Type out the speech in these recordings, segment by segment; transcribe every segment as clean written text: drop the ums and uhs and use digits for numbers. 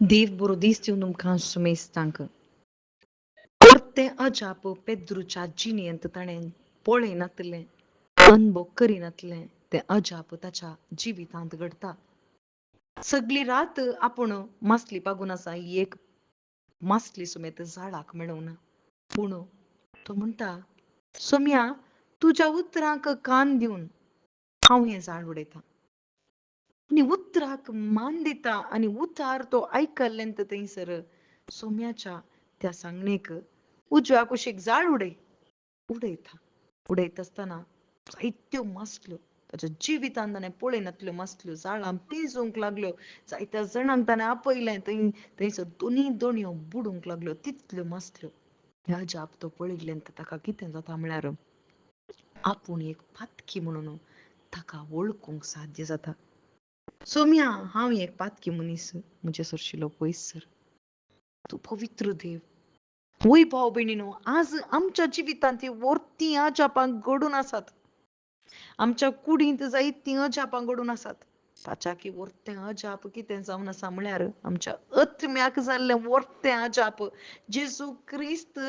Devo brodisти un kansumestank. Porte अजाप पेद्रूच्या जिनियंत ताणें पळयनातलें अनुभव करिनातलें तें अजाप ताच्या जिवितांत घडता. सगळी रात आपूण मासली पागून आसा ही एक मासली सुमेत झाडाक मेळूना. पूण तो म्हणटा, सोम्या तुज्या उतरांक कान दिवन हांव हें झाड उडयतां. आनी उतराक मान दिता आनी उतार तो आयकल्ल्यान थंयसर सोम्याच्या त्या सांगणेक उजव्या कुशीक झाड उडयता. उडयता आसतना जायत्यो मासल्यो ताच्या जिवितांत ताणें पळयनातल्यो मासल्यो झाडां पिंजूंक लागल्यो. जायत्या जाणांक ताणें आपयलें थंयसर दोनी दोणयो बुडूंक लागल्यो तितल्यो मासल्यो. ह्या जाप तो पळयल्ल्यान ताका कितें जाता म्हळ्यार आपूण एक पातकी म्हणून ताका वळखूंक साध्य जाता. सोम्या हांव एक पातकी मनीस म्हजे सरशिलो पयस सर. तूं पवित्र देव. वय भाव भयणीनो, आज आमच्या जिवितांत वर्ती अजापां घडून आसात. आमच्या कुडींत जायतीं अजापां घडून आसात. ताच्या की वर्तें अजाप कितें जावन आसा म्हळ्यार आमच्या आत्म्याक जाल्लें वर्तें अजाप जेजू क्रिस्त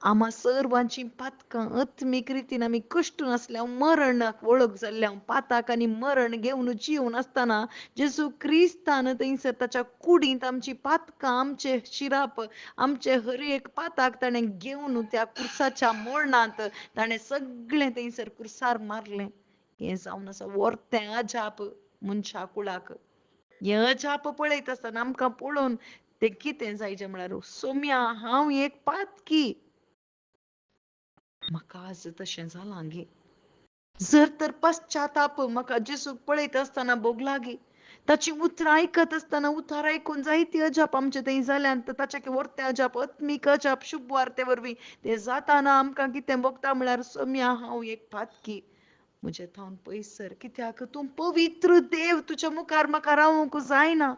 आम्हा सर्वांची पातकां आत्मीक रितीन आमी कश्ट नासल्यार मरणाक वळख जाल्ल्या पाताक आनी मरण घेवन जिवन आसतना जेजू क्रिस्तान थंयसर ताच्या कुडींत आमची पातकां आमचे शिराप आमचे हर एक पाताक ताणें घेवन त्या क्रुसाच्या मरणांत ताणें सगळें थंयसर क्रुसार मारलें. हें जावन आसा वर्तें अजाप मनशा कुळाक. हें अजाप पळयत आसतना आमकां पळोवन तें कितें जायचें म्हळ्यार सोम्या हांव एक पातकी. म्हाका आज तशें जालां गे. जर तर पश्चाताप म्हाका जेजूक पळयत आसतना भोगला गे. ताची उतरां आयकत आसतना उतार आयकून जायती अजाप आमचे थंय जाल्यात ताचे वर्तें अजाप आत्मीक अजाप शुभ वार्ते वरवीं तें जाताना आमकां कितें भोगता म्हळ्यार सोम्या हांव एक पातकी. म्हजे थावन पयस कित्याक तूं पवित्र देव तुज्या मुखार म्हाका रावूंक जायना.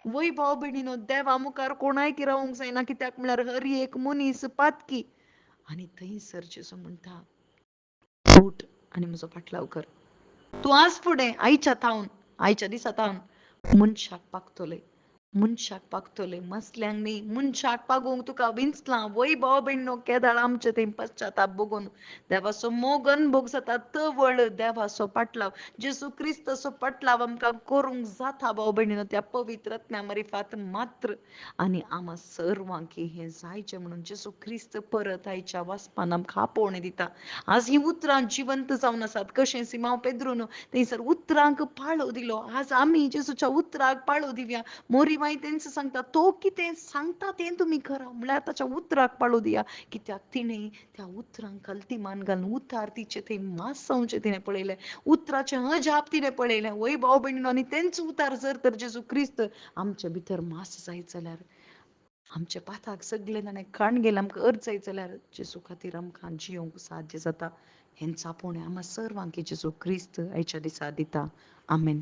वय भाव भयणीनो, देवा मुखार कोणायक रावूंक जायना कित्याक म्हळ्यार हर एक मनीस पातकी. आनी थंयसर जेजू म्हणटा, उठ आनी म्हजो पाटलाव कर. तूं आज फुडें आयच्या दिसा थावन मनशाक पागतलें. मनशाक पागतलें मसल्यांक न्ही मनशाक पागोवंक तुका विंचलां. वय भाव भयणीनो, केदाळ आमचे थंय पश्चाताप भोगून देवाचो मोग अनुभव जाता तवळ देवाचो पाटलाव जेजू क्रिस्ताचो पाटलाव आमकां करूंक जाता भाव भयणीनो त्या पवित्र आत्म्या मार्फत मात्र. आनी आम्हा सर्वांक हें जायचें म्हणून जेजू क्रिस्त परत आयच्या वासपान आमकां आपोवणें दिता. आज ही उतरां जिवंत जावन आसात. कशें सिमांव पेद्रून थंयसर उतरांक पाळो दिलो. आज आमी जेजूच्या उतराक पाळो दिवया. मोरी माई तेंच सांगता तो कितें सांगता तें तुमी करा म्हळ्यार ताच्या उतराक पाळो दिया. कित्याक तिणें त्या उतरांक काल्तिमान घालून उतार तिचे थंय मांसावचे तिणें पळयलें. उतराचें अजाप तिणें पळयलें. वय भाव भयणीनो, आनी तेंच उतार जर तर जेजू क्रिस्त आमचे भितर मास जायत जाल्यार आमचे पाताक सगळें ताणें काण गेलें आमकां अर्थ जायत जाल्यार जेजू खातीर आमकां जियोंक साध्य जाता. हेंच आपोवणें आम्हा सर्वांक जेजू क्रिस्त आयच्या दिसा दिता. आमेन.